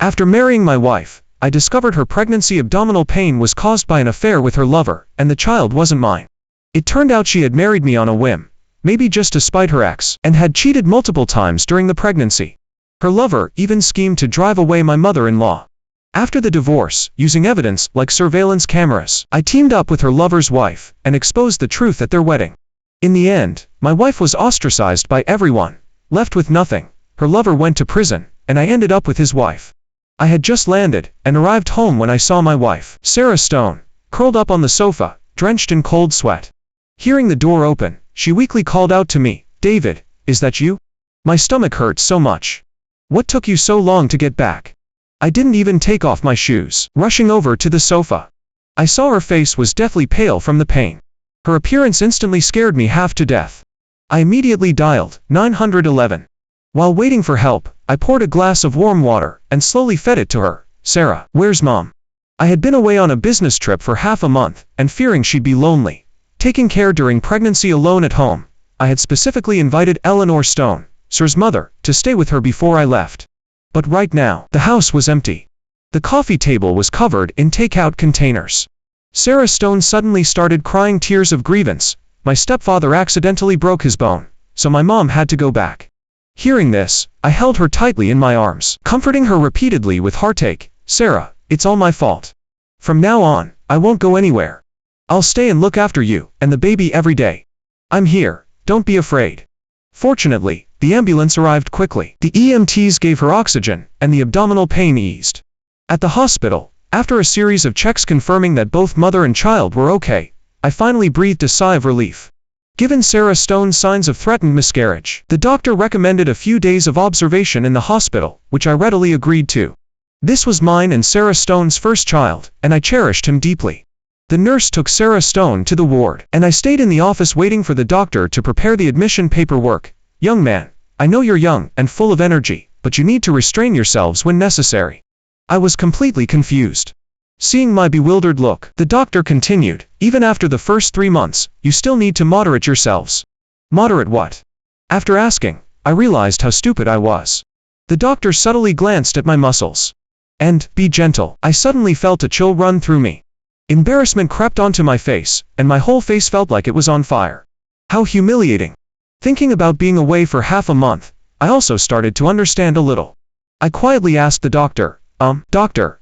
After marrying my wife, I discovered her pregnancy abdominal pain was caused by an affair with her lover, and the child wasn't mine. It turned out she had married me on a whim, maybe just to spite her ex, and had cheated multiple times during the pregnancy. Her lover even schemed to drive away my mother-in-law. After the divorce, using evidence like surveillance cameras, I teamed up with her lover's wife and exposed the truth at their wedding. In the end, my wife was ostracized by everyone, left with nothing. Her lover went to prison, and I ended up with his wife. I had just landed and arrived home when I saw my wife, Sarah Stone, curled up on the sofa, drenched in cold sweat. Hearing the door open, she weakly called out to me, "David, is that you?" My stomach hurt so much. "What took you so long to get back?" I didn't even take off my shoes. Rushing over to the sofa, I saw her face was deathly pale from the pain. Her appearance instantly scared me half to death. I immediately dialed 911. While waiting for help, I poured a glass of warm water and slowly fed it to her. "Sarah, where's Mom?" I had been away on a business trip for half a month, and fearing she'd be lonely, taking care during pregnancy alone at home, I had specifically invited Eleanor Stone, Sir's mother, to stay with her before I left. But right now, the house was empty. The coffee table was covered in takeout containers. Sarah Stone suddenly started crying tears of grievance. My stepfather accidentally broke his bone, so my mom had to go back. Hearing this, I held her tightly in my arms, comforting her repeatedly with heartache. "Sarah, it's all my fault. From now on, I won't go anywhere. I'll stay and look after you and the baby every day. I'm here, don't be afraid." Fortunately, the ambulance arrived quickly. The EMTs gave her oxygen, and the abdominal pain eased. At the hospital, after a series of checks confirming that both mother and child were okay, I finally breathed a sigh of relief. Given Sarah Stone's signs of threatened miscarriage, the doctor recommended a few days of observation in the hospital, which I readily agreed to. This was mine and Sarah Stone's first child, and I cherished him deeply. The nurse took Sarah Stone to the ward, and I stayed in the office waiting for the doctor to prepare the admission paperwork. "Young man, I know you're young and full of energy, but you need to restrain yourselves when necessary." I was completely confused. Seeing my bewildered look, the doctor continued, "Even after the first 3 months, you still need to moderate yourselves." Moderate what? After asking, I realized how stupid I was. The doctor subtly glanced at my muscles. "And, be gentle." I suddenly felt a chill run through me. Embarrassment crept onto my face, and my whole face felt like it was on fire. How humiliating. Thinking about being away for half a month, I also started to understand a little. I quietly asked the doctor, "Doctor,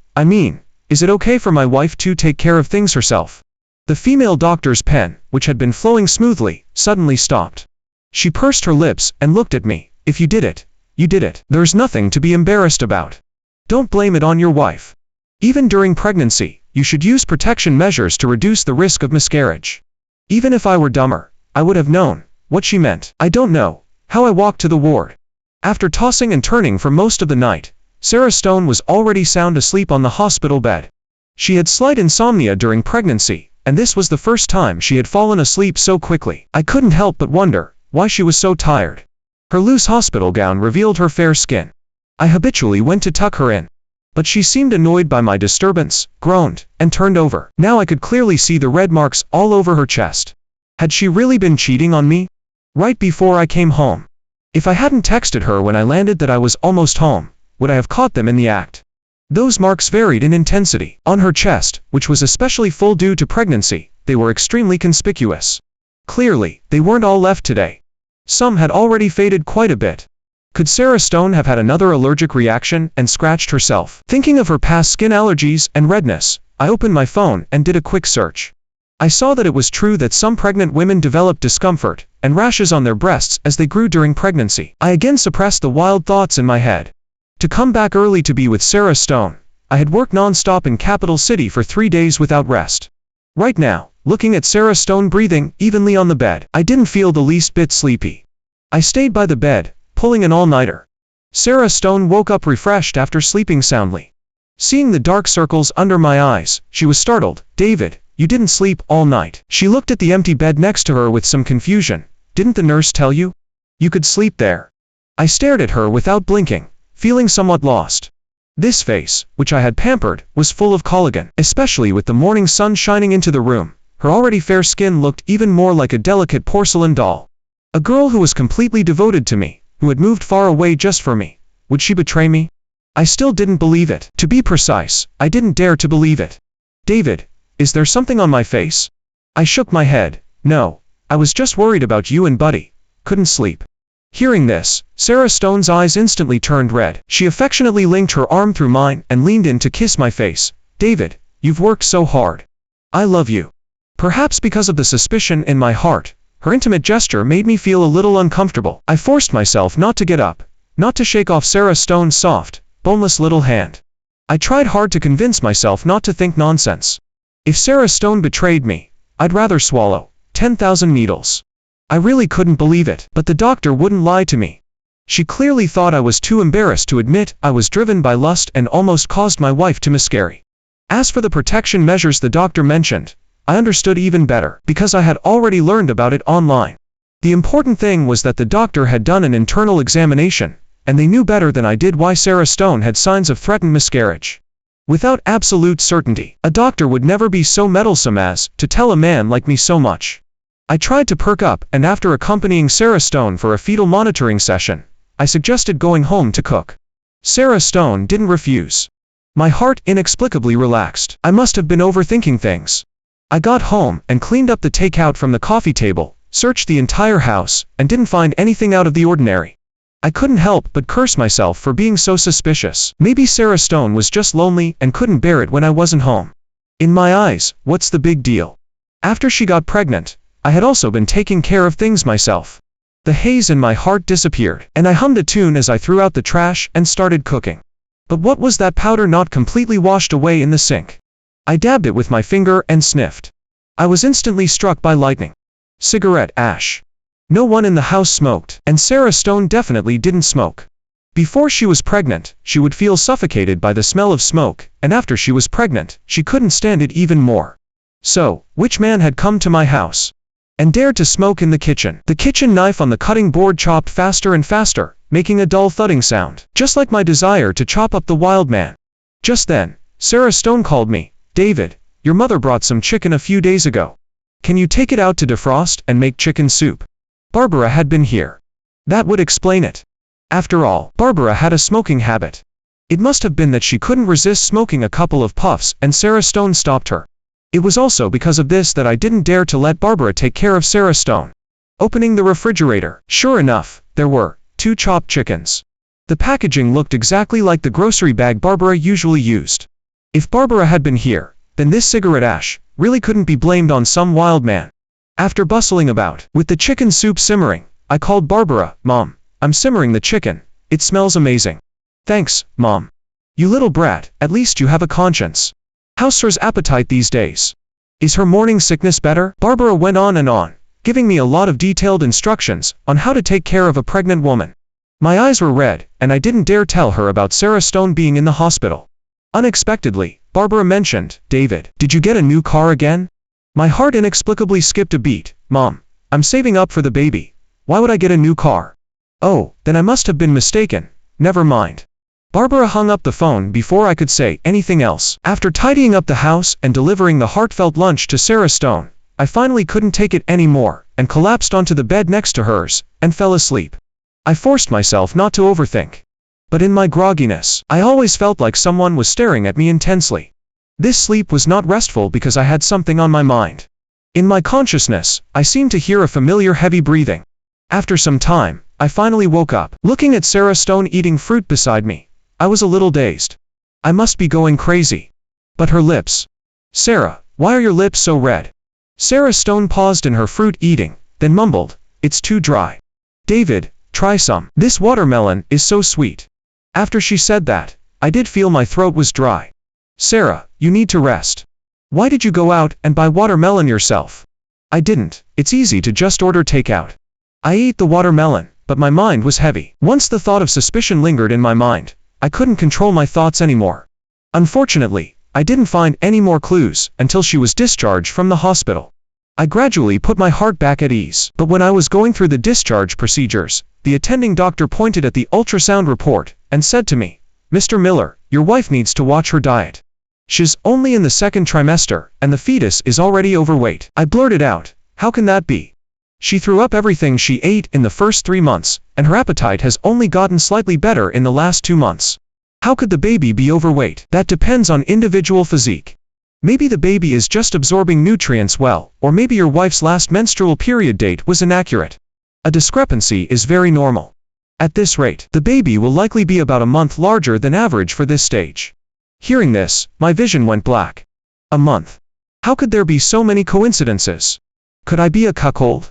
is it okay for my wife to take care of things herself?" The female doctor's pen, which had been flowing smoothly, suddenly stopped. She pursed her lips and looked at me. "If you did it, you did it. There's nothing to be embarrassed about. Don't blame it on your wife. Even during pregnancy, you should use protection measures to reduce the risk of miscarriage." Even if I were dumber, I would have known what she meant. I don't know how I walked to the ward. After tossing and turning for most of the night, Sarah Stone was already sound asleep on the hospital bed. She had slight insomnia during pregnancy, and this was the first time she had fallen asleep so quickly. I couldn't help but wonder why she was so tired. Her loose hospital gown revealed her fair skin. I habitually went to tuck her in, but she seemed annoyed by my disturbance, groaned, and turned over. Now I could clearly see the red marks all over her chest. Had she really been cheating on me? Right before I came home. If I hadn't texted her when I landed that I was almost home, would I have caught them in the act? Those marks varied in intensity. On her chest, which was especially full due to pregnancy, they were extremely conspicuous. Clearly, they weren't all left today. Some had already faded quite a bit. Could Sarah Stone have had another allergic reaction and scratched herself? Thinking of her past skin allergies and redness, I opened my phone and did a quick search. I saw that it was true that some pregnant women develop discomfort and rashes on their breasts as they grew during pregnancy. I again suppressed the wild thoughts in my head. To come back early to be with Sarah Stone, I had worked non-stop in Capital City for 3 days without rest. Right now, looking at Sarah Stone breathing evenly on the bed, I didn't feel the least bit sleepy. I stayed by the bed, pulling an all-nighter. Sarah Stone woke up refreshed after sleeping soundly. Seeing the dark circles under my eyes, she was startled. "David, you didn't sleep all night." She looked at the empty bed next to her with some confusion. "Didn't the nurse tell you? You could sleep there." I stared at her without blinking, feeling somewhat lost. This face, which I had pampered, was full of collagen, especially with the morning sun shining into the room. Her already fair skin looked even more like a delicate porcelain doll. A girl who was completely devoted to me, who had moved far away just for me. Would she betray me? I still didn't believe it. To be precise, I didn't dare to believe it. David, is there something on my face? I shook my head. No, I was just worried about you and Buddy. Couldn't sleep. Hearing this, Sarah Stone's eyes instantly turned red. She affectionately linked her arm through mine and leaned in to kiss my face. David, you've worked so hard. I love you. Perhaps because of the suspicion in my heart, her intimate gesture made me feel a little uncomfortable. I forced myself not to get up, not to shake off Sarah Stone's soft, boneless little hand. I tried hard to convince myself not to think nonsense. If Sarah Stone betrayed me, I'd rather swallow 10,000 needles. I really couldn't believe it, but the doctor wouldn't lie to me. She clearly thought I was too embarrassed to admit I was driven by lust and almost caused my wife to miscarry. As for the protection measures the doctor mentioned, I understood even better, because I had already learned about it online. The important thing was that the doctor had done an internal examination, and they knew better than I did why Sarah Stone had signs of threatened miscarriage. Without absolute certainty, a doctor would never be so meddlesome as to tell a man like me so much. I tried to perk up, and after accompanying Sarah Stone for a fetal monitoring session, I suggested going home to cook. Sarah Stone didn't refuse. My heart inexplicably relaxed. I must have been overthinking things. I got home and cleaned up the takeout from the coffee table, searched the entire house, and didn't find anything out of the ordinary. I couldn't help but curse myself for being so suspicious. Maybe Sarah Stone was just lonely and couldn't bear it when I wasn't home. In my eyes, what's the big deal? After she got pregnant, I had also been taking care of things myself. The haze in my heart disappeared, and I hummed a tune as I threw out the trash and started cooking. But what was that powder not completely washed away in the sink? I dabbed it with my finger and sniffed. I was instantly struck by lightning. Cigarette ash. No one in the house smoked, and Sarah Stone definitely didn't smoke. Before she was pregnant, she would feel suffocated by the smell of smoke, and after she was pregnant, she couldn't stand it even more. So, which man had come to my house and dared to smoke in the kitchen? The kitchen knife on the cutting board chopped faster and faster, making a dull thudding sound, just like my desire to chop up the wild man. Just then, Sarah Stone called me. David, your mother brought some chicken a few days ago. Can you take it out to defrost and make chicken soup? Barbara had been here. That would explain it. After all, Barbara had a smoking habit. It must have been that she couldn't resist smoking a couple of puffs and Sarah Stone stopped her. It was also because of this that I didn't dare to let Barbara take care of Sarah Stone. Opening the refrigerator, sure enough, there were 2 chopped chickens. The packaging looked exactly like the grocery bag Barbara usually used. If Barbara had been here, then this cigarette ash really couldn't be blamed on some wild man. After bustling about, with the chicken soup simmering, I called Barbara. Mom, I'm simmering the chicken. It smells amazing. Thanks, Mom. You little brat, at least you have a conscience. How's her's appetite these days? Is her morning sickness better? Barbara went on, giving me a lot of detailed instructions on how to take care of a pregnant woman. My eyes were red, and I didn't dare tell her about Sarah Stone being in the hospital. Unexpectedly, Barbara mentioned, David, did you get a new car again? My heart inexplicably skipped a beat. Mom, I'm saving up for the baby. Why would I get a new car? Oh, then I must have been mistaken. Never mind. Barbara hung up the phone before I could say anything else. After tidying up the house and delivering the heartfelt lunch to Sarah Stone, I finally couldn't take it anymore, and collapsed onto the bed next to hers, and fell asleep. I forced myself not to overthink. But in my grogginess, I always felt like someone was staring at me intensely. This sleep was not restful because I had something on my mind. In my consciousness, I seemed to hear a familiar heavy breathing. After some time, I finally woke up, looking at Sarah Stone eating fruit beside me. I was a little dazed. I must be going crazy. But her lips. Sarah, why are your lips so red? Sarah Stone paused in her fruit eating, then mumbled, it's too dry. David, try some. This watermelon is so sweet. After she said that, I did feel my throat was dry. Sarah, you need to rest. Why did you go out and buy watermelon yourself? I didn't. It's easy to just order takeout. I ate the watermelon, but my mind was heavy. Once the thought of suspicion lingered in my mind, I couldn't control my thoughts anymore. Unfortunately, I didn't find any more clues until she was discharged from the hospital. I gradually put my heart back at ease, but when I was going through the discharge procedures, the attending doctor pointed at the ultrasound report and said to me, Mr. Miller, your wife needs to watch her diet. She's only in the 2nd trimester, and the fetus is already overweight. I blurted out, how can that be? She threw up everything she ate in the first 3 months, and her appetite has only gotten slightly better in the last 2 months. How could the baby be overweight? That depends on individual physique. Maybe the baby is just absorbing nutrients well, or maybe your wife's last menstrual period date was inaccurate. A discrepancy is very normal. At this rate, the baby will likely be about a month larger than average for this stage. Hearing this, my vision went black. A month. How could there be so many coincidences? Could I be a cuckold?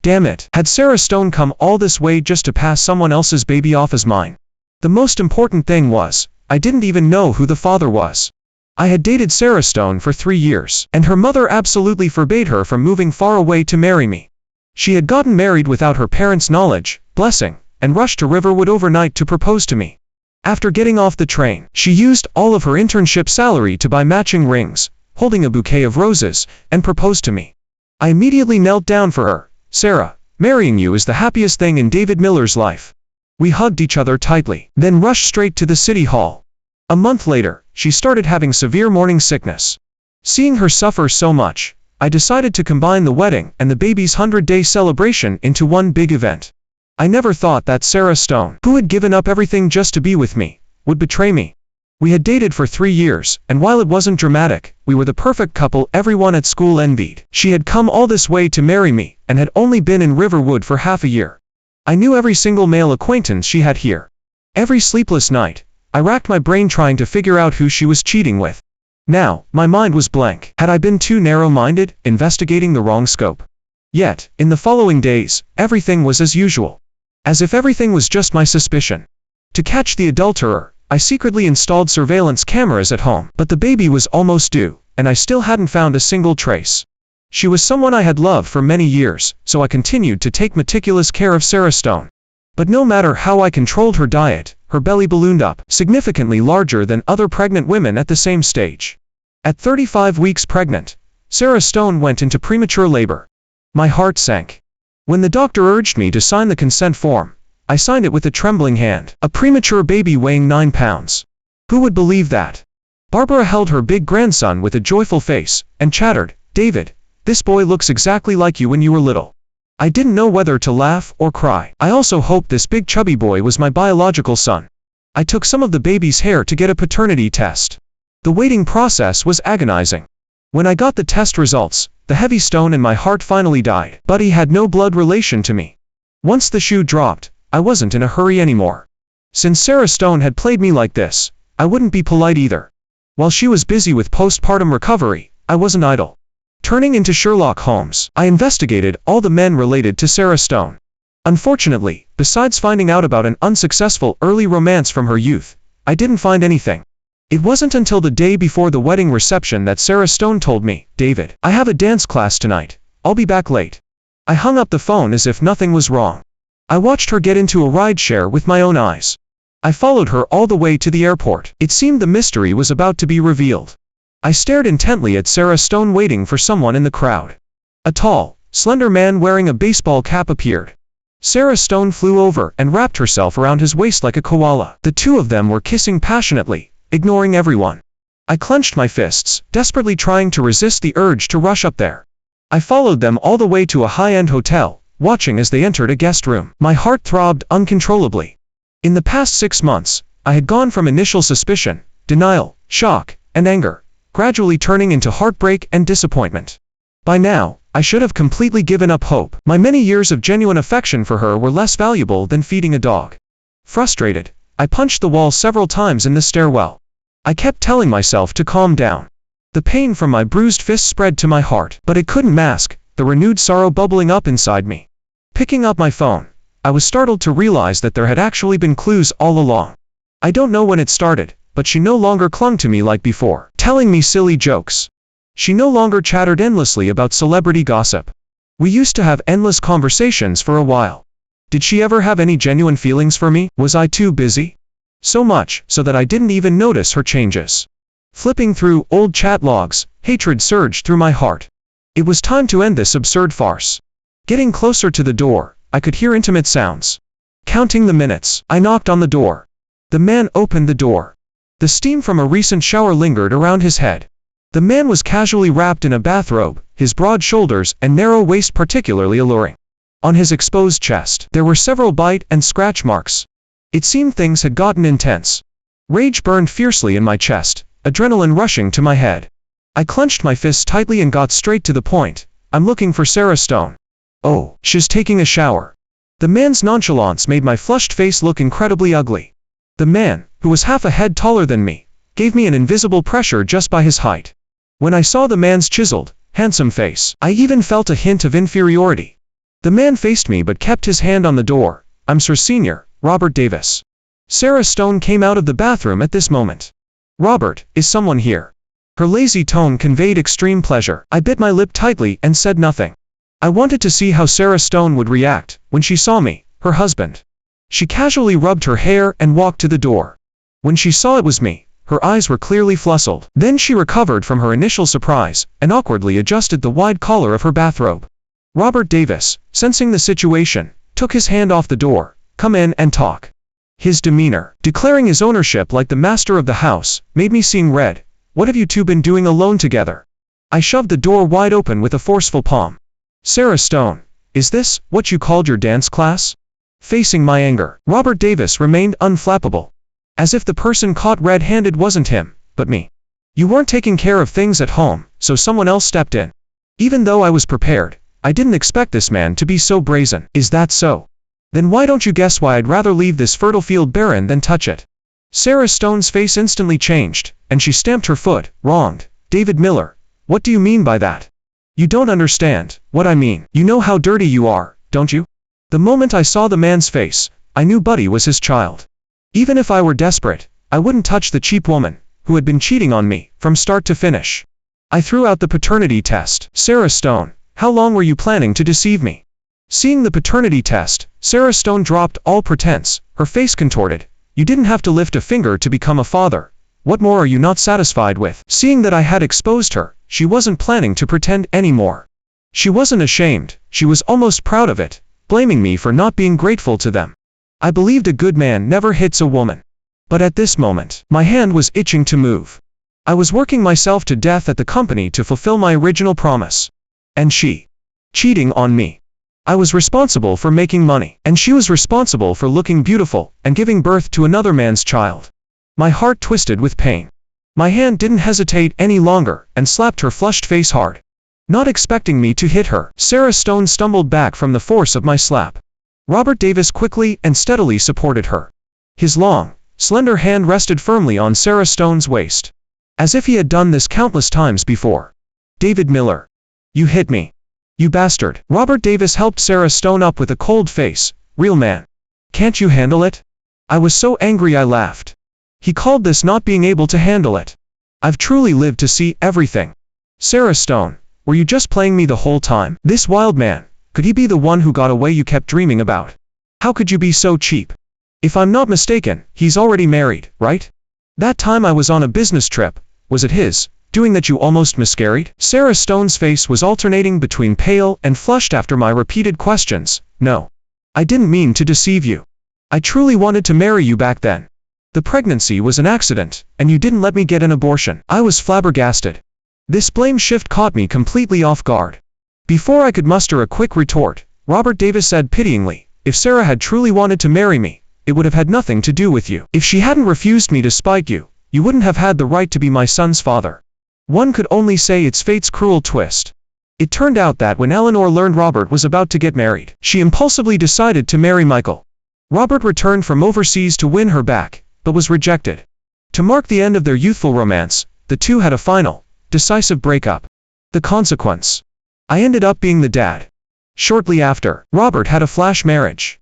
Damn it, had Sarah Stone come all this way just to pass someone else's baby off as mine? The most important thing was, I didn't even know who the father was. I had dated Sarah Stone for 3 years, and her mother absolutely forbade her from moving far away to marry me. She had gotten married without her parents' knowledge, blessing, and rushed to Riverwood overnight to propose to me. After getting off the train, she used all of her internship salary to buy matching rings, holding a bouquet of roses, and proposed to me. I immediately knelt down for her. Sarah, marrying you is the happiest thing in David Miller's life. We hugged each other tightly, then rushed straight to the city hall. A month later, she started having severe morning sickness. Seeing her suffer so much, I decided to combine the wedding and the baby's 100-day celebration into one big event. I never thought that Sarah Stone, who had given up everything just to be with me, would betray me. We had dated for 3 years, and while it wasn't dramatic, we were the perfect couple everyone at school envied. She had come all this way to marry me, and had only been in Riverwood for half a year. I knew every single male acquaintance she had here. Every sleepless night, I racked my brain trying to figure out who she was cheating with. Now, my mind was blank. Had I been too narrow-minded, investigating the wrong scope? Yet, in the following days, everything was as usual. As if everything was just my suspicion. To catch the adulterer, I secretly installed surveillance cameras at home, but the baby was almost due, and I still hadn't found a single trace. She was someone I had loved for many years, so I continued to take meticulous care of Sarah Stone. But no matter how I controlled her diet, her belly ballooned up, significantly larger than other pregnant women at the same stage. At 35 weeks pregnant, Sarah Stone went into premature labor. My heart sank. When the doctor urged me to sign the consent form, I signed it with a trembling hand. A premature baby weighing 9 pounds. Who would believe that? Barbara held her big grandson with a joyful face, and chattered, "David, this boy looks exactly like you when you were little." I didn't know whether to laugh or cry. I also hoped this big chubby boy was my biological son. I took some of the baby's hair to get a paternity test. The waiting process was agonizing. When I got the test results, the heavy stone in my heart finally died. But he had no blood relation to me. Once the shoe dropped, I wasn't in a hurry anymore. Since Sarah Stone had played me like this, I wouldn't be polite either. While she was busy with postpartum recovery, I wasn't idle. Turning into Sherlock Holmes, I investigated all the men related to Sarah Stone. Unfortunately, besides finding out about an unsuccessful early romance from her youth, I didn't find anything. It wasn't until the day before the wedding reception that Sarah Stone told me, "David, I have a dance class tonight. I'll be back late." I hung up the phone as if nothing was wrong. I watched her get into a rideshare with my own eyes. I followed her all the way to the airport. It seemed the mystery was about to be revealed. I stared intently at Sarah Stone waiting for someone in the crowd. A tall, slender man wearing a baseball cap appeared. Sarah Stone flew over and wrapped herself around his waist like a koala. The two of them were kissing passionately, ignoring everyone. I clenched my fists, desperately trying to resist the urge to rush up there. I followed them all the way to a high-end hotel, watching as they entered a guest room. My heart throbbed uncontrollably. In the past 6 months, I had gone from initial suspicion, denial, shock, and anger, gradually turning into heartbreak and disappointment. By now, I should have completely given up hope. My many years of genuine affection for her were less valuable than feeding a dog. Frustrated, I punched the wall several times in the stairwell. I kept telling myself to calm down. The pain from my bruised fist spread to my heart, but it couldn't mask the renewed sorrow bubbling up inside me. Picking up my phone, I was startled to realize that there had actually been clues all along. I don't know when it started, but she no longer clung to me like before, telling me silly jokes. She no longer chattered endlessly about celebrity gossip. We used to have endless conversations for a while. Did she ever have any genuine feelings for me? Was I too busy? So much so that I didn't even notice her changes. Flipping through old chat logs, hatred surged through my heart. It was time to end this absurd farce. Getting closer to the door, I could hear intimate sounds. Counting the minutes, I knocked on the door. The man opened the door. The steam from a recent shower lingered around his head. The man was casually wrapped in a bathrobe, his broad shoulders and narrow waist particularly alluring. On his exposed chest, there were several bite and scratch marks. It seemed things had gotten intense. Rage burned fiercely in my chest, adrenaline rushing to my head. I clenched my fists tightly and got straight to the point. I'm looking for Sarah Stone. Oh, she's taking a shower. The man's nonchalance made my flushed face look incredibly ugly. The man, who was half a head taller than me, gave me an invisible pressure just by his height. When I saw the man's chiseled, handsome face, I even felt a hint of inferiority. The man faced me but kept his hand on the door. I'm Sir Senior, Robert Davis. Sarah Stone came out of the bathroom at this moment. Robert, is someone here? Her lazy tone conveyed extreme pleasure. I bit my lip tightly and said nothing. I wanted to see how Sarah Stone would react when she saw me, her husband. She casually rubbed her hair and walked to the door. When she saw it was me, her eyes were clearly flussled. Then she recovered from her initial surprise and awkwardly adjusted the wide collar of her bathrobe. Robert Davis, sensing the situation, took his hand off the door. Come in and talk. His demeanor, declaring his ownership like the master of the house, made me seeing red. What have you two been doing alone together? I shoved the door wide open with a forceful palm. Sarah Stone, is this what you called your dance class? Facing my anger, Robert Davis remained unflappable. As if the person caught red-handed wasn't him, but me. You weren't taking care of things at home, so someone else stepped in. Even though I was prepared, I didn't expect this man to be so brazen. Is that so? Then why don't you guess why I'd rather leave this fertile field barren than touch it? Sarah Stone's face instantly changed, and she stamped her foot. Wronged. David Miller, what do you mean by that? You don't understand what I mean. You know how dirty you are, don't you? The moment I saw the man's face, I knew Buddy was his child. Even if I were desperate, I wouldn't touch the cheap woman, who had been cheating on me, from start to finish. I threw out the paternity test. Sarah Stone, how long were you planning to deceive me? Seeing the paternity test, Sarah Stone dropped all pretense, her face contorted. You didn't have to lift a finger to become a father. What more are you not satisfied with? Seeing that I had exposed her, she wasn't planning to pretend anymore. She wasn't ashamed, she was almost proud of it, blaming me for not being grateful to them. I believed a good man never hits a woman. But at this moment, my hand was itching to move. I was working myself to death at the company to fulfill my original promise. And she, cheating on me. I was responsible for making money, and she was responsible for looking beautiful and giving birth to another man's child. My heart twisted with pain. My hand didn't hesitate any longer and slapped her flushed face hard. Not expecting me to hit her, Sarah Stone stumbled back from the force of my slap. Robert Davis quickly and steadily supported her. His long, slender hand rested firmly on Sarah Stone's waist, as if he had done this countless times before. David Miller. You hit me. You bastard. Robert Davis helped Sarah Stone up with a cold face. Real man. Can't you handle it? I was so angry I laughed. He called this not being able to handle it. I've truly lived to see everything. Sarah Stone, were you just playing me the whole time? This wild man, could he be the one who got away you kept dreaming about? How could you be so cheap? If I'm not mistaken, he's already married, right? That time I was on a business trip, was it his doing that you almost miscarried? Sarah Stone's face was alternating between pale and flushed after my repeated questions. No. I didn't mean to deceive you. I truly wanted to marry you back then. The pregnancy was an accident, and you didn't let me get an abortion. I was flabbergasted. This blame shift caught me completely off guard. Before I could muster a quick retort, Robert Davis said pityingly, if Sarah had truly wanted to marry me, it would have had nothing to do with you. If she hadn't refused me to spite you, you wouldn't have had the right to be my son's father. One could only say it's fate's cruel twist. It turned out that when Eleanor learned Robert was about to get married, she impulsively decided to marry Michael. Robert returned from overseas to win her back, but was rejected. To mark the end of their youthful romance, the two had a final, decisive breakup. The consequence? I ended up being the dad. Shortly after, Robert had a flash marriage.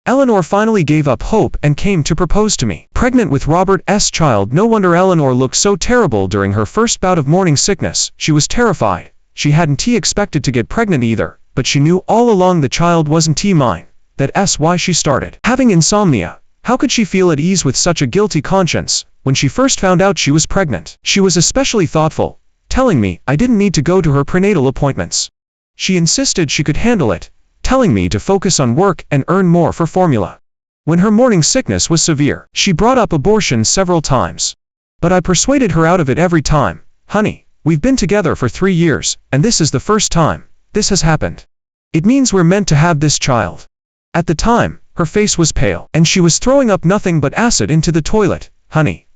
Eleanor finally gave up hope and came to propose to me. Pregnant with Robert's child, no wonder Eleanor looked so terrible during her first bout of morning sickness. She was terrified. She hadn't expected to get pregnant either, but she knew all along the child wasn't mine. That's why she started having insomnia. How could she feel at ease with such a guilty conscience when she first found out she was pregnant? She was especially thoughtful, telling me I didn't need to go to her prenatal appointments. She insisted she could handle it, telling me to focus on work and earn more for formula. When her morning sickness was severe, she brought up abortion several times. But I persuaded her out of it every time. Honey, we've been together for 3 years, and this is the first time this has happened. It means we're meant to have this child. At the time, her face was pale, and she was throwing up nothing but acid into the toilet. Honey,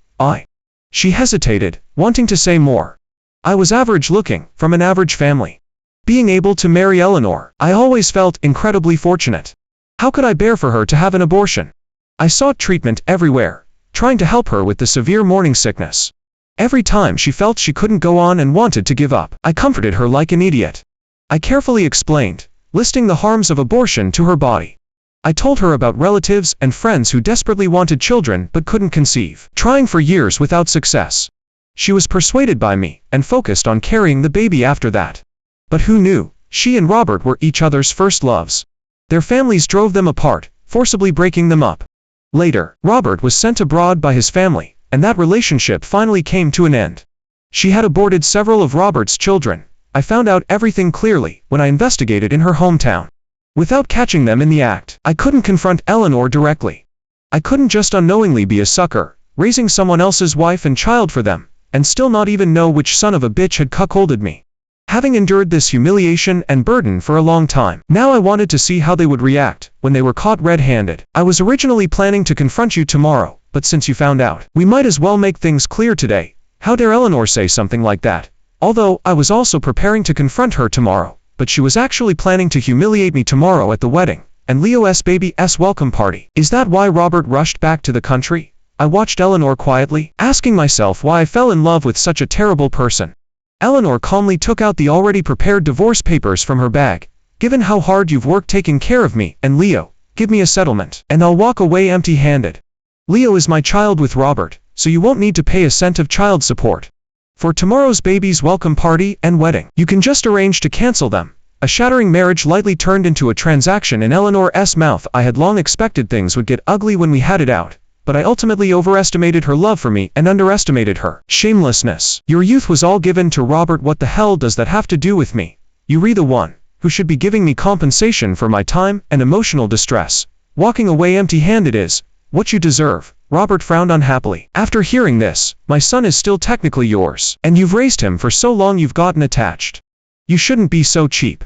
She hesitated, wanting to say more. I was average looking, from an average family. Being able to marry Eleanor, I always felt incredibly fortunate. How could I bear for her to have an abortion? I sought treatment everywhere, trying to help her with the severe morning sickness. Every time she felt she couldn't go on and wanted to give up, I comforted her like an idiot. I carefully explained, listing the harms of abortion to her body. I told her about relatives and friends who desperately wanted children but couldn't conceive, trying for years without success. She was persuaded by me, and focused on carrying the baby after that. But who knew, she and Robert were each other's first loves. Their families drove them apart, forcibly breaking them up. Later, Robert was sent abroad by his family, and that relationship finally came to an end. She had aborted several of Robert's children. I found out everything clearly when I investigated in her hometown. Without catching them in the act, I couldn't confront Eleanor directly. I couldn't just unknowingly be a sucker, raising someone else's wife and child for them, and still not even know which son of a bitch had cuckolded me. Having endured this humiliation and burden for a long time, now I wanted to see how they would react when they were caught red-handed. I was originally planning to confront you tomorrow, but since you found out, we might as well make things clear today. How dare Eleanor say something like that? Although, I was also preparing to confront her tomorrow, but she was actually planning to humiliate me tomorrow at the wedding, and Leo's baby's welcome party. Is that why Robert rushed back to the country? I watched Eleanor quietly, asking myself why I fell in love with such a terrible person. Eleanor calmly took out the already prepared divorce papers from her bag. Given how hard you've worked taking care of me and Leo, give me a settlement, and I'll walk away empty-handed. Leo is my child with Robert, so you won't need to pay a cent of child support. For tomorrow's baby's welcome party and wedding, you can just arrange to cancel them. A shattering marriage lightly turned into a transaction in Eleanor's mouth. I had long expected things would get ugly when we had it out, but I ultimately overestimated her love for me and underestimated her shamelessness. Your youth was all given to Robert. What the hell does that have to do with me? You're the one who should be giving me compensation for my time and emotional distress. Walking away empty-handed is what you deserve. Robert frowned unhappily. After hearing this, my son is still technically yours, and you've raised him for so long you've gotten attached. You shouldn't be so cheap.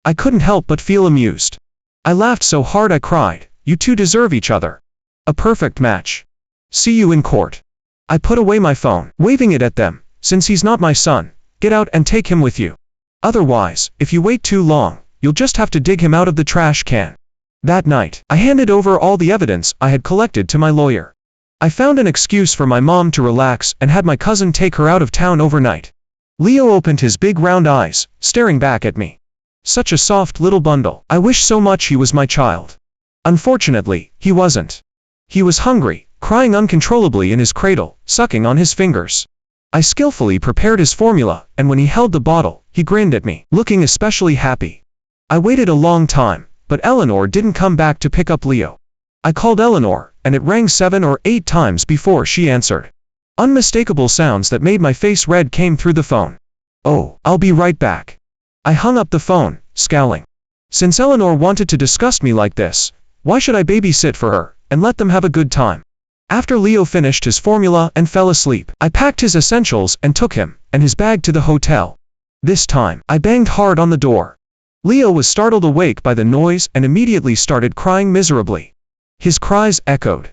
I couldn't help but feel amused. I laughed so hard I cried. You two deserve each other. A perfect match. See you in court. I put away my phone, waving it at them. Since he's not my son, get out and take him with you. Otherwise, if you wait too long, you'll just have to dig him out of the trash can. That night, I handed over all the evidence I had collected to my lawyer. I found an excuse for my mom to relax and had my cousin take her out of town overnight. Leo opened his big round eyes, staring back at me. Such a soft little bundle. I wish so much he was my child. Unfortunately, he wasn't. He was hungry, crying uncontrollably in his cradle, sucking on his fingers. I skillfully prepared his formula, and when he held the bottle, he grinned at me, looking especially happy. I waited a long time, but Eleanor didn't come back to pick up Leo. I called Eleanor, and it rang 7 or 8 times before she answered. Unmistakable sounds that made my face red came through the phone. Oh, I'll be right back. I hung up the phone, scowling. Since Eleanor wanted to disgust me like this, why should I babysit for her and let them have a good time? After Leo finished his formula and fell asleep, I packed his essentials and took him and his bag to the hotel. This time, I banged hard on the door. Leo was startled awake by the noise and immediately started crying miserably. His cries echoed.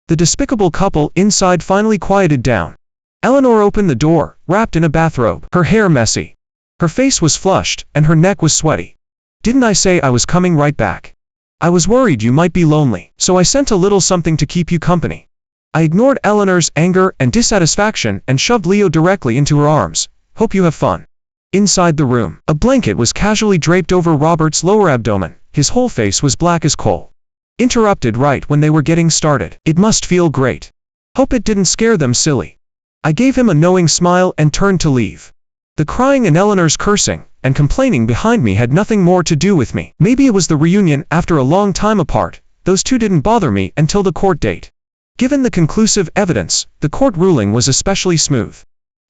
The despicable couple inside finally quieted down. Eleanor opened the door, wrapped in a bathrobe, her hair messy. Her face was flushed, and her neck was sweaty. Didn't I say I was coming right back? I was worried you might be lonely, so I sent a little something to keep you company. I ignored Eleanor's anger and dissatisfaction and shoved Leo directly into her arms. Hope you have fun. Inside the room, a blanket was casually draped over Robert's lower abdomen. His whole face was black as coal. Interrupted right when they were getting started. It must feel great. Hope it didn't scare them silly. I gave him a knowing smile and turned to leave. The crying and Eleanor's cursing and complaining behind me had nothing more to do with me. Maybe it was the reunion after a long time apart. Those two didn't bother me until the court date. Given the conclusive evidence, the court ruling was especially smooth.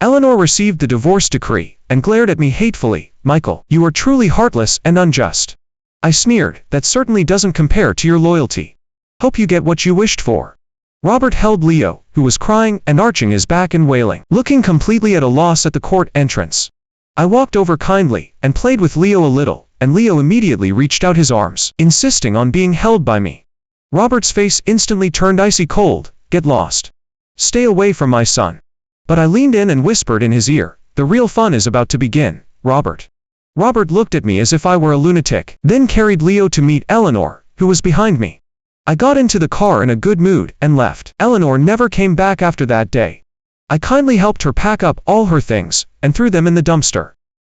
Eleanor received the divorce decree and glared at me hatefully. Michael, you are truly heartless and unjust. I sneered, that certainly doesn't compare to your loyalty. Hope you get what you wished for. Robert held Leo, who was crying and arching his back and wailing, looking completely at a loss at the court entrance. I walked over kindly and played with Leo a little, and Leo immediately reached out his arms, insisting on being held by me. Robert's face instantly turned icy cold. Get lost. Stay away from my son. But I leaned in and whispered in his ear, the real fun is about to begin, Robert. Robert looked at me as if I were a lunatic, then carried Leo to meet Eleanor, who was behind me. I got into the car in a good mood and left. Eleanor never came back after that day. I kindly helped her pack up all her things and threw them in the dumpster.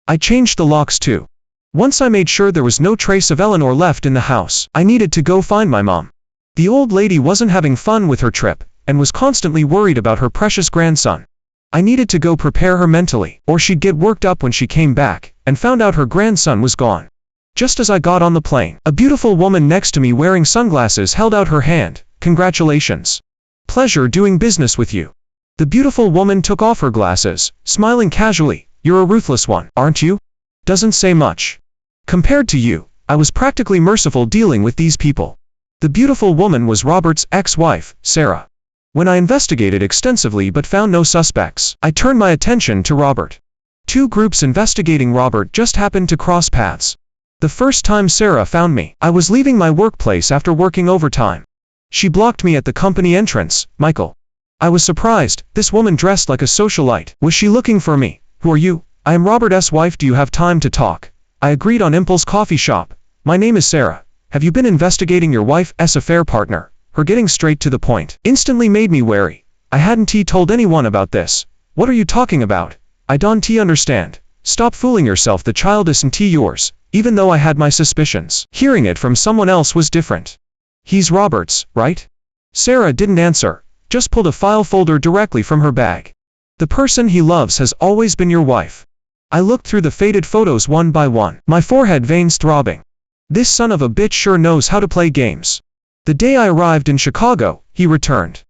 I changed the locks too. Once I made sure there was no trace of Eleanor left in the house, I needed to go find my mom. The old lady wasn't having fun with her trip and was constantly worried about her precious grandson. I needed to go prepare her mentally, or she'd get worked up when she came back and found out her grandson was gone. Just as I got on the plane, a beautiful woman next to me wearing sunglasses held out her hand. Congratulations. Pleasure doing business with you. The beautiful woman took off her glasses, smiling casually. You're a ruthless one, aren't you? Doesn't say much. Compared to you, I was practically merciful dealing with these people. The beautiful woman was Robert's ex-wife, Sarah. When I investigated extensively but found no suspects, I turned my attention to Robert. Two groups investigating Robert just happened to cross paths. The first time Sarah found me, I was leaving my workplace after working overtime. She blocked me at the company entrance. Michael. I was surprised. This woman dressed like a socialite. Was she looking for me? Who are you? I am Robert's wife. Do you have time to talk? I agreed on impulse. Coffee shop. My name is Sarah. Have you been investigating your wife's affair partner? Her getting straight to the point instantly made me wary. I hadn't told anyone about this. What are you talking about? I don't understand. Stop fooling yourself. The child isn't yours, even though I had my suspicions. Hearing it from someone else was different. He's Robert's, right? Sarah didn't answer, just pulled a file folder directly from her bag. The person he loves has always been your wife. I looked through the faded photos one by one, my forehead veins throbbing. This son of a bitch sure knows how to play games. The day I arrived in Chicago, he returned.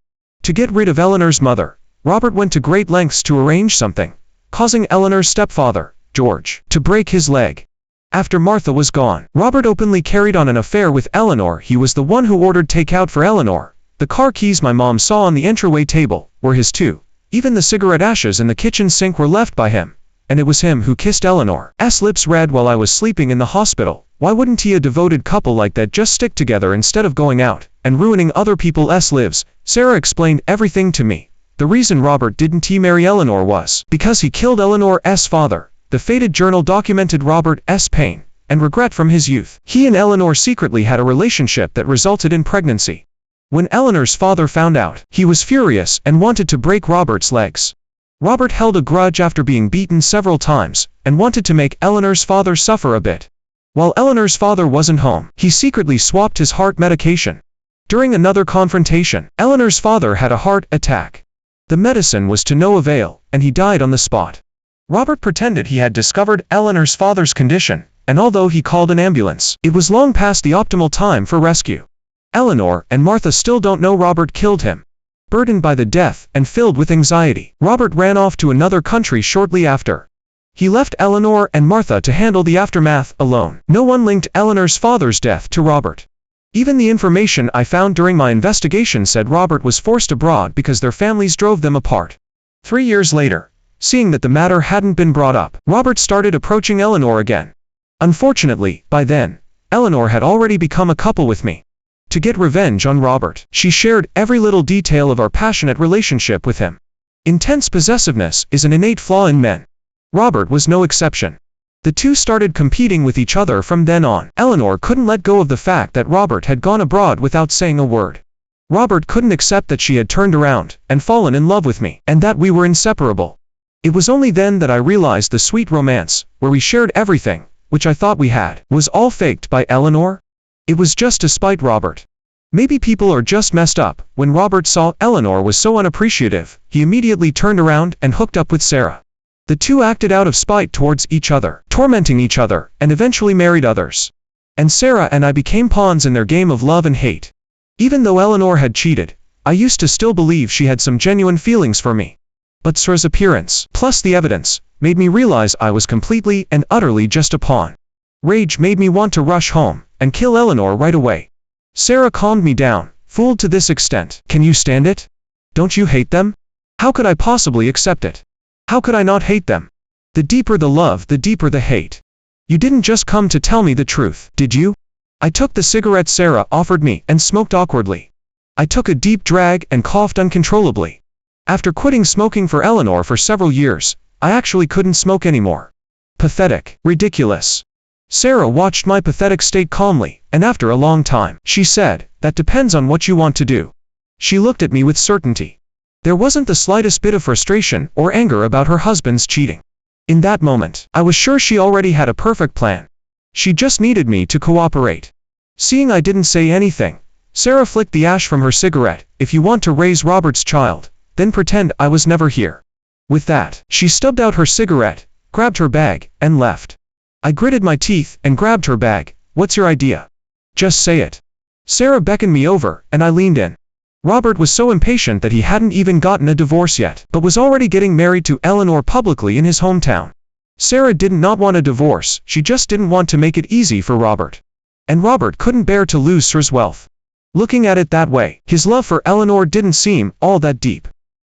To get rid of Eleanor's mother, Robert went to great lengths to arrange something, causing Eleanor's stepfather, George, to break his leg. After Martha was gone, Robert openly carried on an affair with Eleanor. He was the one who ordered takeout for Eleanor. The car keys my mom saw on the entryway table were his too. Even the cigarette ashes in the kitchen sink were left by him. And it was him who kissed Eleanor's lips red while I was sleeping in the hospital. Why wouldn't a devoted couple like that just stick together instead of going out and ruining other people's lives? Sarah explained everything to me. The reason Robert didn't marry Eleanor was because he killed Eleanor's father. The faded journal documented Robert's pain and regret from his youth. He and Eleanor secretly had a relationship that resulted in pregnancy. When Eleanor's father found out, he was furious and wanted to break Robert's legs. Robert held a grudge after being beaten several times and wanted to make Eleanor's father suffer a bit. While Eleanor's father wasn't home, he secretly swapped his heart medication. During another confrontation, Eleanor's father had a heart attack. The medicine was to no avail, and he died on the spot. Robert pretended he had discovered Eleanor's father's condition, and although he called an ambulance, it was long past the optimal time for rescue. Eleanor and Martha still don't know Robert killed him. Burdened by the death and filled with anxiety, Robert ran off to another country shortly after. He left Eleanor and Martha to handle the aftermath alone. No one linked Eleanor's father's death to Robert. Even the information I found during my investigation said Robert was forced abroad because their families drove them apart. 3 years later, seeing that the matter hadn't been brought up, Robert started approaching Eleanor again. Unfortunately, by then, Eleanor had already become a couple with me. To get revenge on Robert, she shared every little detail of our passionate relationship with him. Intense possessiveness is an innate flaw in men. Robert was no exception. The two started competing with each other from then on. Eleanor couldn't let go of the fact that Robert had gone abroad without saying a word. Robert couldn't accept that she had turned around and fallen in love with me, and that we were inseparable. It was only then that I realized the sweet romance, where we shared everything, which I thought we had, was all faked by Eleanor. It was just to spite Robert. Maybe people are just messed up. When Robert saw Eleanor was so unappreciative, he immediately turned around and hooked up with Sarah. The two acted out of spite towards each other, tormenting each other, and eventually married others. And Sarah and I became pawns in their game of love and hate. Even though Eleanor had cheated, I used to still believe she had some genuine feelings for me. But Sarah's appearance, plus the evidence, made me realize I was completely and utterly just a pawn. Rage made me want to rush home and kill Eleanor right away. Sarah calmed me down. Fooled to this extent, can you stand it? Don't you hate them? How could I possibly accept it? How could I not hate them? The deeper the love, the deeper the hate. You didn't just come to tell me the truth, did you? I took the cigarette Sarah offered me and smoked awkwardly. I took a deep drag and coughed uncontrollably. After quitting smoking for Eleanor for several years, I actually couldn't smoke anymore. Pathetic. Ridiculous. Sarah watched my pathetic state calmly, and after a long time, she said, "That depends on what you want to do." She looked at me with certainty. There wasn't the slightest bit of frustration or anger about her husband's cheating. In that moment, I was sure she already had a perfect plan. She just needed me to cooperate. Seeing I didn't say anything, Sarah flicked the ash from her cigarette. "If you want to raise Robert's child, then pretend I was never here." With that, she stubbed out her cigarette, grabbed her bag, and left. I gritted my teeth and grabbed her bag. "What's your idea? Just say it." Sarah beckoned me over, and I leaned in. Robert was so impatient that he hadn't even gotten a divorce yet, but was already getting married to Eleanor publicly in his hometown. Sarah did not want a divorce, she just didn't want to make it easy for Robert. And Robert couldn't bear to lose her wealth. Looking at it that way, his love for Eleanor didn't seem all that deep.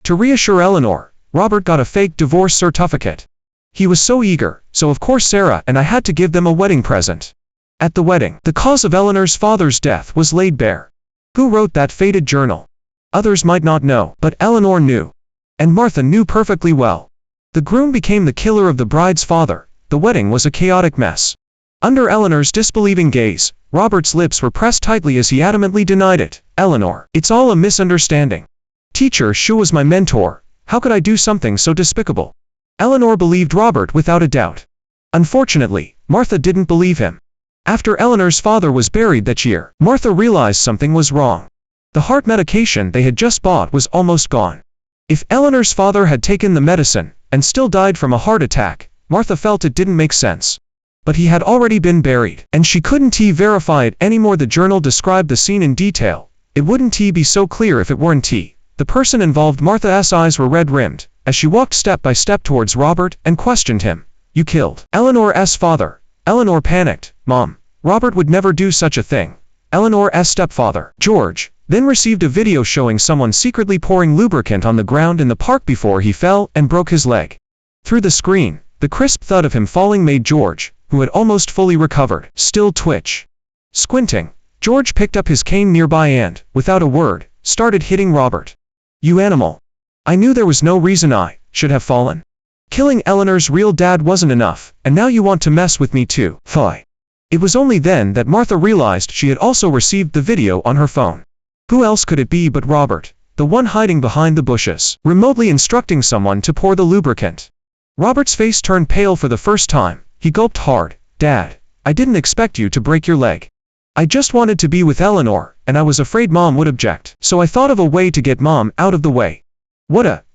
To reassure Eleanor, Robert got a fake divorce certificate. He was so eager, so of course Sarah and I had to give them a wedding present. At the wedding, the cause of Eleanor's father's death was laid bare. Who wrote that faded journal? Others might not know, but Eleanor knew. And Martha knew perfectly well. The groom became the killer of the bride's father. The wedding was a chaotic mess. Under Eleanor's disbelieving gaze, Robert's lips were pressed tightly as he adamantly denied it. "Eleanor, it's all a misunderstanding. Teacher Shu was my mentor. How could I do something so despicable?" Eleanor believed Robert without a doubt. Unfortunately, Martha didn't believe him. After Eleanor's father was buried that year, Martha realized something was wrong. The heart medication they had just bought was almost gone. If Eleanor's father had taken the medicine, and still died from a heart attack, Martha felt it didn't make sense. But he had already been buried, and she couldn't verify it anymore. The journal described the scene in detail. It wouldn't be so clear if it weren't. The person involved. Martha's eyes were red-rimmed, as she walked step by step towards Robert and questioned him. "You killed Eleanor's father." Eleanor panicked. "Mom, Robert would never do such a thing." Eleanor's stepfather, George, then received a video showing someone secretly pouring lubricant on the ground in the park before he fell and broke his leg. Through the screen, the crisp thud of him falling made George, who had almost fully recovered, still twitch. Squinting, George picked up his cane nearby and, without a word, started hitting Robert. "You animal. I knew there was no reason I should have fallen. Killing Eleanor's real dad wasn't enough, and now you want to mess with me too." Fie. It was only then that Martha realized she had also received the video on her phone. Who else could it be but Robert, the one hiding behind the bushes, remotely instructing someone to pour the lubricant? Robert's face turned pale for the first time. He gulped hard. "Dad, I didn't expect you to break your leg. I just wanted to be with Eleanor, and I was afraid Mom would object, so I thought of a way to get Mom out of the way."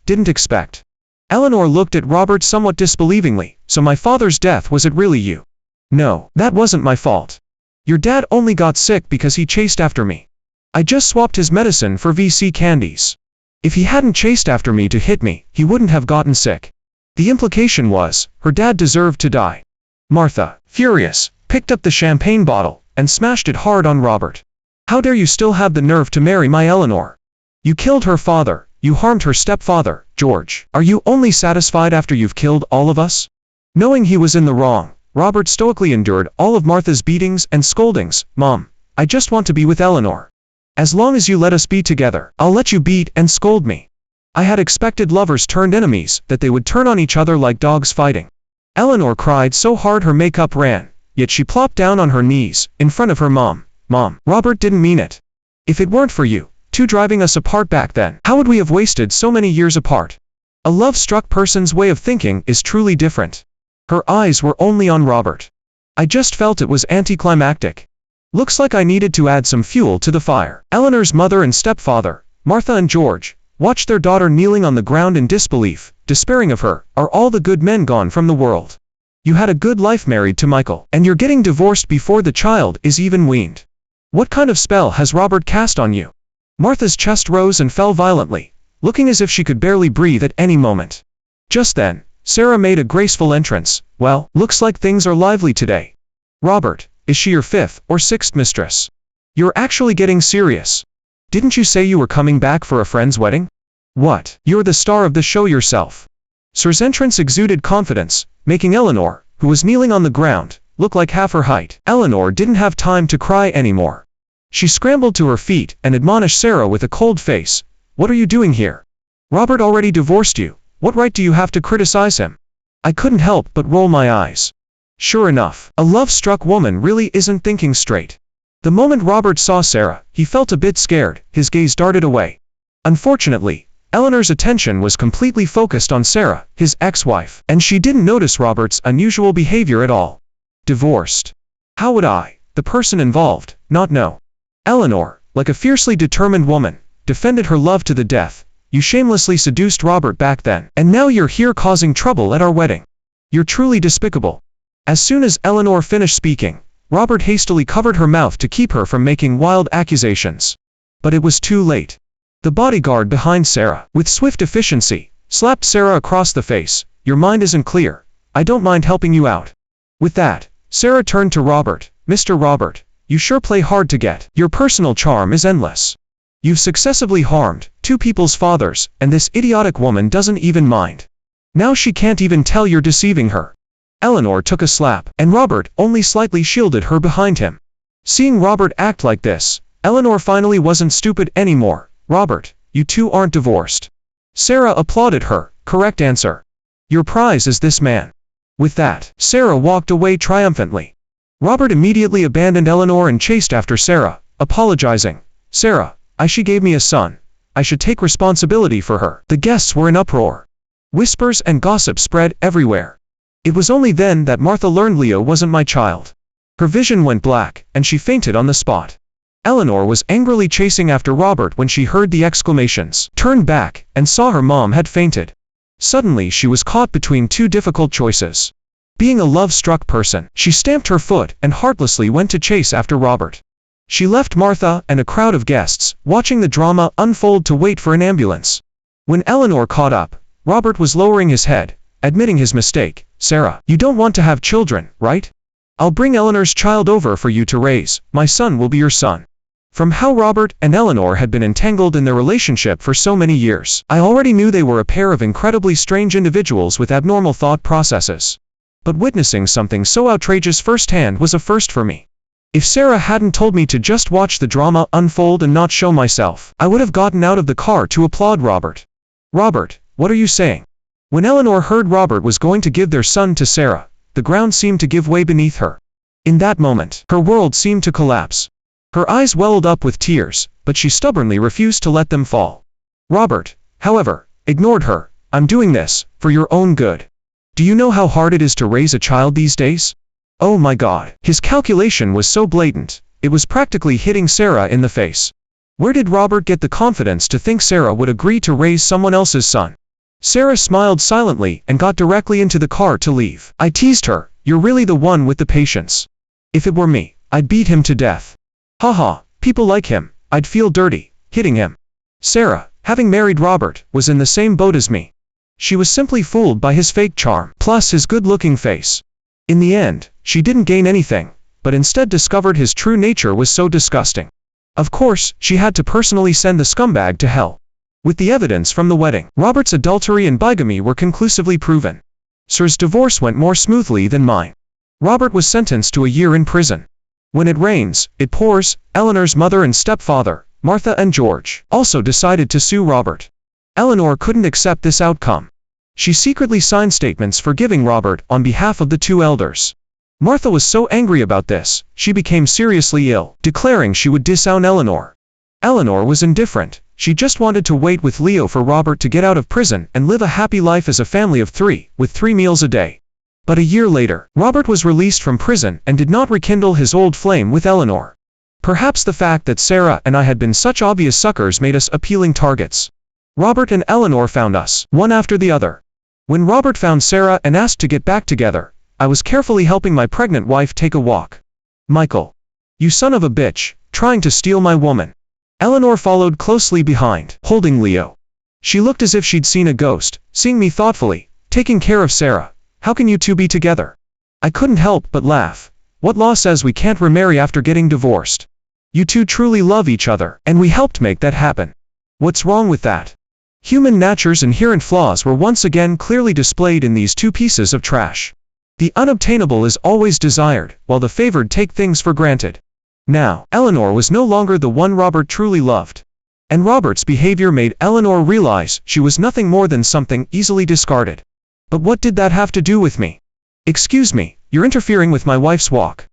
Didn't expect? Eleanor looked at Robert somewhat disbelievingly. "So my father's death, was it really you?" "No, that wasn't my fault. Your dad only got sick because he chased after me. I just swapped his medicine for VC candies. If he hadn't chased after me to hit me, he wouldn't have gotten sick." The implication was, her dad deserved to die. Martha, furious, picked up the champagne bottle and smashed it hard on Robert. "How dare you still have the nerve to marry my Eleanor? You killed her father, you harmed her stepfather. George, are you only satisfied after you've killed all of us?" Knowing he was in the wrong, Robert stoically endured all of Martha's beatings and scoldings. "Mom, I just want to be with Eleanor. As long as you let us be together, I'll let you beat and scold me." I had expected lovers turned enemies, that they would turn on each other like dogs fighting. Eleanor cried so hard her makeup ran, yet she plopped down on her knees, in front of her mom. "Mom, Robert didn't mean it. If it weren't for you two driving us apart back then, how would we have wasted so many years apart?" A love-struck person's way of thinking is truly different. Her eyes were only on Robert. I just felt it was anticlimactic. Looks like I needed to add some fuel to the fire. Eleanor's mother and stepfather, Martha and George, watched their daughter kneeling on the ground in disbelief, despairing of her. "Are all the good men gone from the world? You had a good life married to Michael, and you're getting divorced before the child is even weaned. What kind of spell has Robert cast on you?" Martha's chest rose and fell violently, looking as if she could barely breathe at any moment. Just then, Sarah made a graceful entrance. "Well, looks like things are lively today. Robert, is she your fifth or sixth mistress? You're actually getting serious. Didn't you say you were coming back for a friend's wedding? What? You're the star of the show yourself." Sarah's entrance exuded confidence, making Eleanor, who was kneeling on the ground, look like half her height. Eleanor didn't have time to cry anymore. She scrambled to her feet and admonished Sarah with a cold face. "What are you doing here? Robert already divorced you. What right do you have to criticize him? I couldn't help but roll my eyes. Sure enough, a love-struck woman really isn't thinking straight. The moment Robert saw Sarah, he felt a bit scared, his gaze darted away. Unfortunately, Eleanor's attention was completely focused on Sarah, his ex-wife, and she didn't notice Robert's unusual behavior at all. Divorced. How would I, the person involved, not know? Eleanor, like a fiercely determined woman, defended her love to the death. You shamelessly seduced Robert back then, and now you're here causing trouble at our wedding. You're truly despicable. As soon as Eleanor finished speaking, Robert hastily covered her mouth to keep her from making wild accusations. But it was too late. The bodyguard behind Sarah, with swift efficiency, slapped Sarah across the face. Your mind isn't clear. I don't mind helping you out. With that, Sarah turned to Robert. Mr. Robert, you sure play hard to get. Your personal charm is endless. You've successively harmed 2 people's fathers, and this idiotic woman doesn't even mind. Now she can't even tell you're deceiving her. Eleanor took a slap, and Robert only slightly shielded her behind him. Seeing Robert act like this, Eleanor finally wasn't stupid anymore. Robert, you 2 aren't divorced. Sarah applauded her. Correct answer. Your prize is this man. With that, Sarah walked away triumphantly. Robert immediately abandoned Eleanor and chased after Sarah, apologizing. Sarah, she gave me a son. I should take responsibility for her. The guests were in uproar. Whispers and gossip spread everywhere. It was only then that Martha learned Leo wasn't my child. Her vision went black, and she fainted on the spot. Eleanor was angrily chasing after Robert when she heard the exclamations, turned back, and saw her mom had fainted. Suddenly she was caught between 2 difficult choices. Being a love-struck person, she stamped her foot and heartlessly went to chase after Robert. She left Martha and a crowd of guests, watching the drama unfold, to wait for an ambulance. When Eleanor caught up, Robert was lowering his head, admitting his mistake. Sarah, you don't want to have children, right? I'll bring Eleanor's child over for you to raise. My son will be your son. From how Robert and Eleanor had been entangled in their relationship for so many years, I already knew they were a pair of incredibly strange individuals with abnormal thought processes. But witnessing something so outrageous firsthand was a first for me. If Sarah hadn't told me to just watch the drama unfold and not show myself, I would have gotten out of the car to applaud Robert. Robert, what are you saying? When Eleanor heard Robert was going to give their son to Sarah, the ground seemed to give way beneath her. In that moment, her world seemed to collapse. Her eyes welled up with tears, but she stubbornly refused to let them fall. Robert, however, ignored her. I'm doing this for your own good. Do you know how hard it is to raise a child these days? Oh my God. His calculation was so blatant, it was practically hitting Sarah in the face. Where did Robert get the confidence to think Sarah would agree to raise someone else's son? Sarah smiled silently and got directly into the car to leave. I teased her. You're really the one with the patience. If it were me, I'd beat him to death. Haha, people like him. I'd feel dirty hitting him. Sarah, having married Robert, was in the same boat as me. She was simply fooled by his fake charm, plus his good-looking face. In the end, she didn't gain anything, but instead discovered his true nature was so disgusting. Of course, she had to personally send the scumbag to hell. With the evidence from the wedding, Robert's adultery and bigamy were conclusively proven. Sir's divorce went more smoothly than mine. Robert was sentenced to a year in prison. When it rains, it pours. Eleanor's mother and stepfather, Martha and George, also decided to sue Robert. Eleanor couldn't accept this outcome. She secretly signed statements forgiving Robert on behalf of the 2 elders. Martha was so angry about this, she became seriously ill, declaring she would disown Eleanor. Eleanor was indifferent. She just wanted to wait with Leo for Robert to get out of prison and live a happy life as a family of 3, with 3 meals a day. But a year later, Robert was released from prison and did not rekindle his old flame with Eleanor. Perhaps the fact that Sarah and I had been such obvious suckers made us appealing targets. Robert and Eleanor found us, one after the other. When Robert found Sarah and asked to get back together, I was carefully helping my pregnant wife take a walk. Michael. You son of a bitch, trying to steal my woman. Eleanor followed closely behind, holding Leo. She looked as if she'd seen a ghost, seeing me thoughtfully, taking care of Sarah. How can you 2 be together? I couldn't help but laugh. What law says we can't remarry after getting divorced? You 2 truly love each other, and we helped make that happen. What's wrong with that? Human nature's inherent flaws were once again clearly displayed in these 2 pieces of trash. The unobtainable is always desired, while the favored take things for granted. Now, Eleanor was no longer the one Robert truly loved. And Robert's behavior made Eleanor realize she was nothing more than something easily discarded. But what did that have to do with me? Excuse me, you're interfering with my wife's walk.